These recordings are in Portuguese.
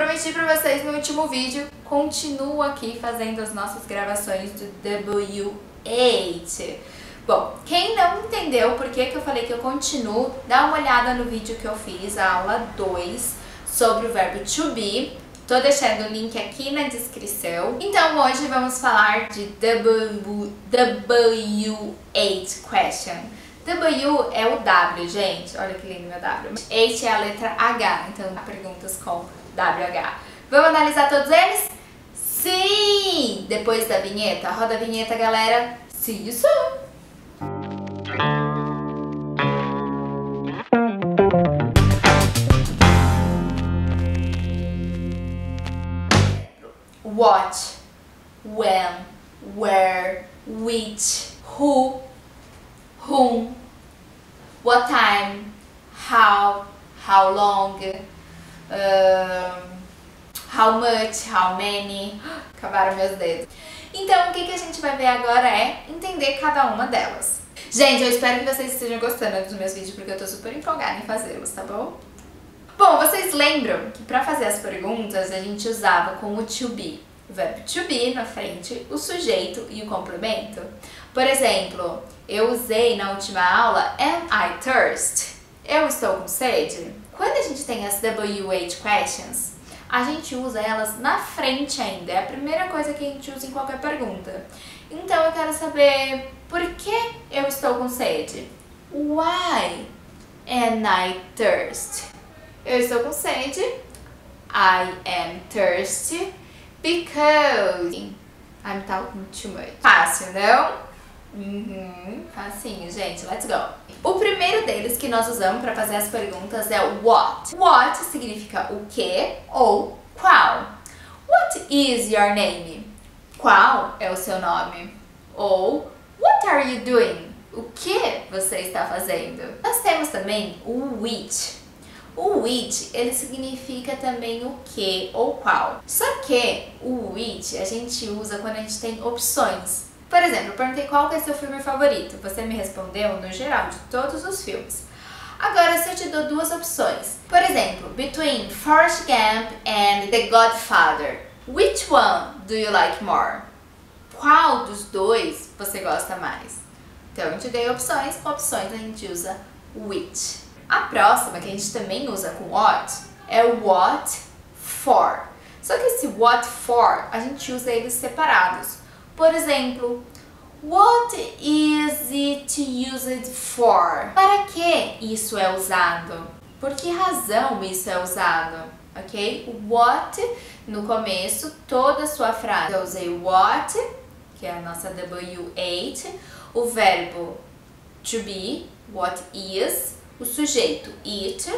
prometi pra vocês no último vídeo, continuo aqui fazendo as nossas gravações do W8. Bom, quem não entendeu por que eu falei que eu continuo, dá uma olhada no vídeo que eu fiz, a aula 2, sobre o verbo to be. Tô deixando o link aqui na descrição. Então hoje vamos falar de W8 question. W é o W, gente. Olha que lindo meu W. H é a letra H, então perguntas com WH. Vamos analisar todos eles? Sim! Depois da vinheta. Roda a vinheta, galera. See you soon! What, when, where, which, who, whom, what time, how long, how much, how many. Acabaram meus dedos. Então, o que a gente vai ver agora é entender cada uma delas. Gente, eu espero que vocês estejam gostando dos meus vídeos, porque eu tô super empolgada em fazê-los, tá bom? Bom, vocês lembram que para fazer as perguntas a gente usava com o to be, o verbo to be na frente, o sujeito e o complemento. Por exemplo, eu usei na última aula am I thirsty? Eu estou com sede? Quando a gente tem as W8 questions, a gente usa elas na frente ainda, é a primeira coisa que a gente usa em qualquer pergunta. Então eu quero saber por que eu estou com sede? Why am I thirsty? Eu estou com sede. I am thirsty because I'm talking too much. Fácil, não? Facinho, gente. Let's go. O primeiro deles que nós usamos para fazer as perguntas é o what. What significa o que ou qual. What is your name? Qual é o seu nome? Ou what are you doing? O que você está fazendo? Nós temos também o which. O which, ele significa também o que ou qual. Só que o which a gente usa quando a gente tem opções. Por exemplo, eu perguntei qual que é seu filme favorito. Você me respondeu no geral, de todos os filmes. Agora, se eu te dou duas opções. Por exemplo, between Forrest Gump and The Godfather. Which one do you like more? Qual dos dois você gosta mais? Então, eu te dei opções. Com opções a gente usa which. A próxima, que a gente também usa com what, é o what for. Só que esse what for, a gente usa eles separados. Por exemplo, what is it used for? Para que isso é usado? Por que razão isso é usado? Ok? What, no começo, toda a sua frase. Eu usei what, que é a nossa W8, o verbo to be, what is, o sujeito it,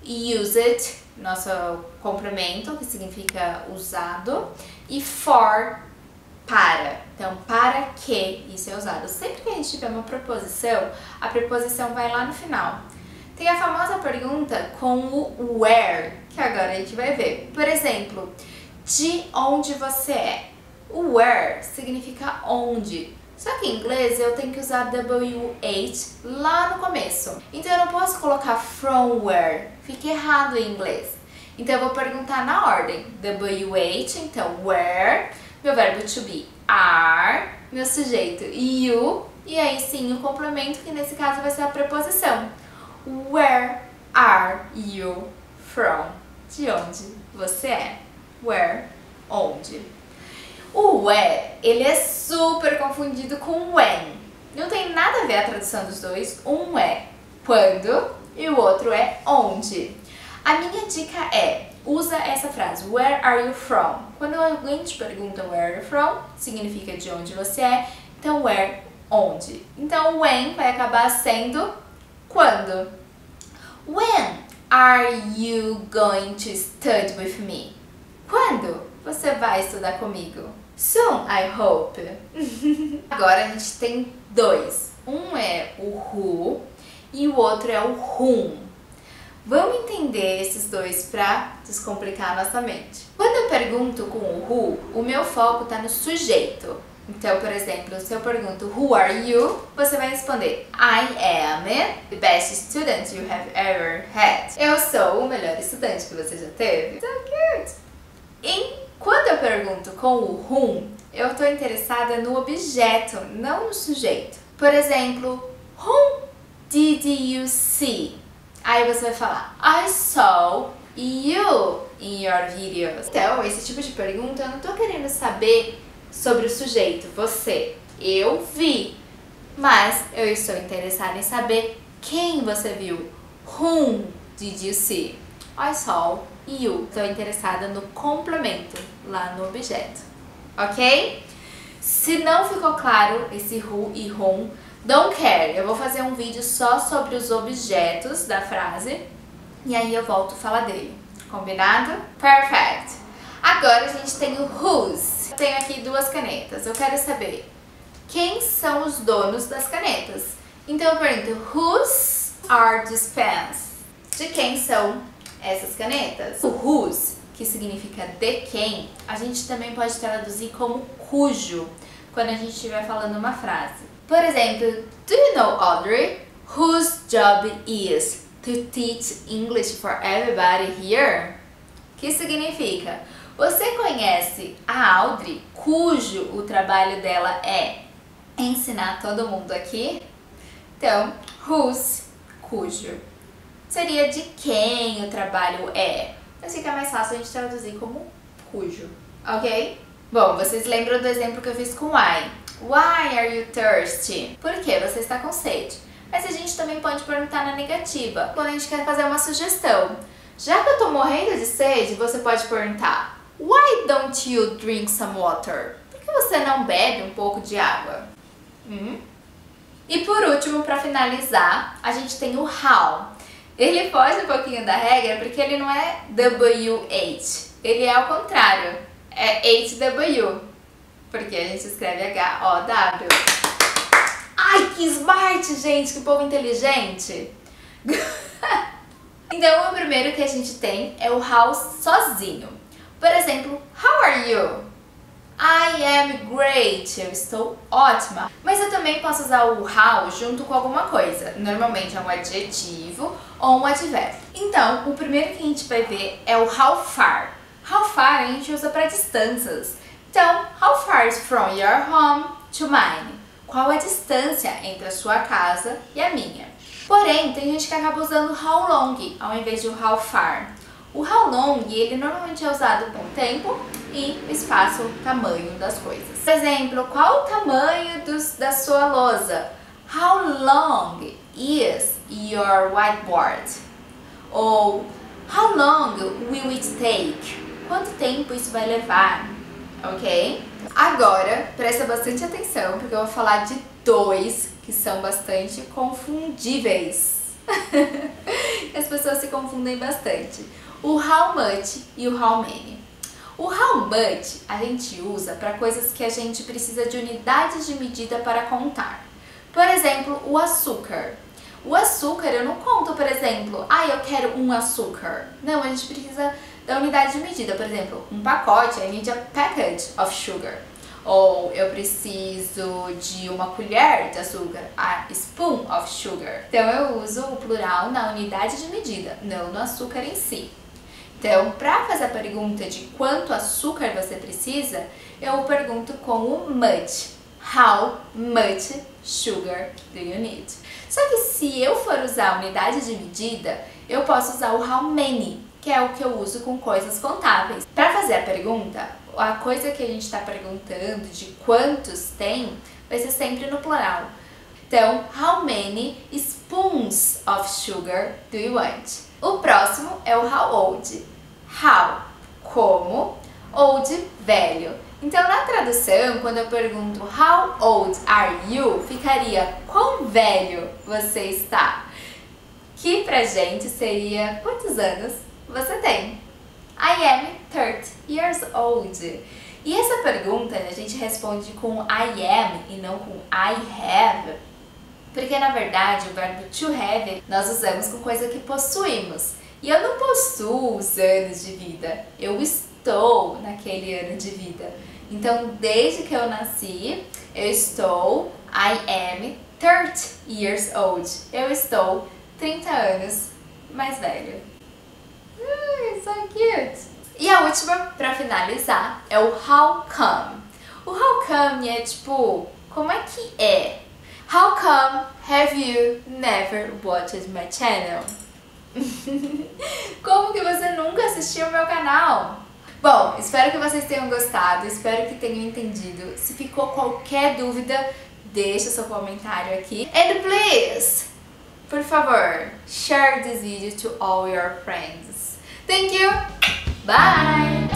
used, nosso complemento, que significa usado, e for, para. Então, para que isso é usado. Sempre que a gente tiver uma preposição, a preposição vai lá no final. Tem a famosa pergunta com o where, que agora a gente vai ver. Por exemplo, de onde você é? O where significa onde. Só que em inglês eu tenho que usar W8 lá no começo. Então eu não posso colocar from where, fica errado em inglês. Então eu vou perguntar na ordem. W8, então where, meu verbo to be are, meu sujeito you, e aí sim o complemento, que nesse caso vai ser a preposição. Where are you from? De onde você é? Where, onde. O where, ele é super confundido com when. Não tem nada a ver a tradução dos dois. Um é quando e o outro é onde. A minha dica é, usa essa frase, where are you from? Quando alguém te pergunta where are you from, significa de onde você é. Então where, onde. Então when vai acabar sendo quando. When are you going to study with me? Quando você vai estudar comigo? Soon, I hope. Agora a gente tem dois. Um é o who e o outro é o whom. Vamos entender esses dois para descomplicar a nossa mente. Quando eu pergunto com o who, o meu foco está no sujeito. Então, por exemplo, se eu pergunto who are you, você vai responder I am the best student you have ever had. Eu sou o melhor estudante que você já teve. So cute! Quando eu pergunto com o whom, eu estou interessada no objeto, não no sujeito. Por exemplo, whom did you see? Aí você vai falar, I saw you in your videos. Então, esse tipo de pergunta eu não estou querendo saber sobre o sujeito, você. Eu vi, mas eu estou interessada em saber quem você viu. Whom did you see? I saw you. Estou interessada no complemento, lá no objeto. Ok? Se não ficou claro esse who e whom, don't care. Eu vou fazer um vídeo só sobre os objetos da frase e aí eu volto a falar dele. Combinado? Perfect! Agora a gente tem o whose. Eu tenho aqui 2 canetas. Eu quero saber quem são os donos das canetas. Então eu pergunto, whose are these pens? De quem são essas canetas? O whose, que significa de quem, a gente também pode traduzir como cujo, quando a gente estiver falando uma frase. Por exemplo, do you know Audrey, whose job is to teach English for everybody here? Que significa, você conhece a Audrey, cujo o trabalho dela é ensinar todo mundo aqui? Então, whose, cujo. Seria de quem o trabalho é. Mas fica mais fácil a gente traduzir como cujo, ok? Bom, vocês lembram do exemplo que eu fiz com why? Why are you thirsty? Por que você está com sede? Mas a gente também pode perguntar na negativa, quando a gente quer fazer uma sugestão. Já que eu tô morrendo de sede, você pode perguntar, why don't you drink some water? Por que você não bebe um pouco de água? E por último, para finalizar, a gente tem o how. Ele foge um pouquinho da regra porque ele não é WH, ele é ao contrário, é HW, porque a gente escreve HOW. Ai, que smart, gente, que povo inteligente! Então, o primeiro que a gente tem é o how sozinho. Por exemplo, how are you? I am great, eu estou ótima. Mas eu também posso usar o how junto com alguma coisa. Normalmente é um adjetivo ou um advérbio. Então, o primeiro que a gente vai ver é o how far. How far a gente usa para distâncias. Então, how far is from your home to mine? Qual a distância entre a sua casa e a minha? Porém, tem gente que acaba usando how long ao invés de o how far. O how long, ele normalmente é usado com tempo e espaço, tamanho das coisas. Por exemplo, qual o tamanho da sua lousa? How long is your whiteboard? Ou how long will it take? Quanto tempo isso vai levar? Ok? Agora, presta bastante atenção, porque eu vou falar de 2 que são bastante confundíveis. As pessoas se confundem bastante. O how much e o how many. O how much a gente usa para coisas que a gente precisa de unidades de medida para contar. Por exemplo, o açúcar. O açúcar eu não conto, por exemplo, eu quero um açúcar. Não, a gente precisa da unidade de medida. Por exemplo, um pacote, I need a package of sugar. Ou eu preciso de uma colher de açúcar, a spoon of sugar. Então eu uso o plural na unidade de medida, não no açúcar em si. Então, para fazer a pergunta de quanto açúcar você precisa, eu pergunto com o much. How much sugar do you need? Só que se eu for usar a unidade de medida, eu posso usar o how many, que é o que eu uso com coisas contáveis. Para fazer a pergunta, a coisa que a gente está perguntando de quantos tem, vai ser sempre no plural. Então, how many spoons of sugar do you want? O próximo é o how old. How, como, old, velho. Então, na tradução, quando eu pergunto how old are you, ficaria quão velho você está? Que pra gente seria quantos anos você tem? I am 30 years old. E essa pergunta a gente responde com I am e não com I have, porque na verdade o verbo to have nós usamos com coisa que possuímos. E eu não possuo os anos de vida, eu estou naquele ano de vida. Então, desde que eu nasci, eu estou, I am 30 years old. Eu estou 30 anos mais velho. So cute! E a última, para finalizar é o how come. O how come é tipo, como é que é? How come have you never watched my channel? Como que você nunca assistiu o meu canal? Bom, espero que vocês tenham gostado, espero que tenham entendido. Se ficou qualquer dúvida, deixa seu comentário aqui. And please, por favor, share this video to all your friends. Thank you! Bye!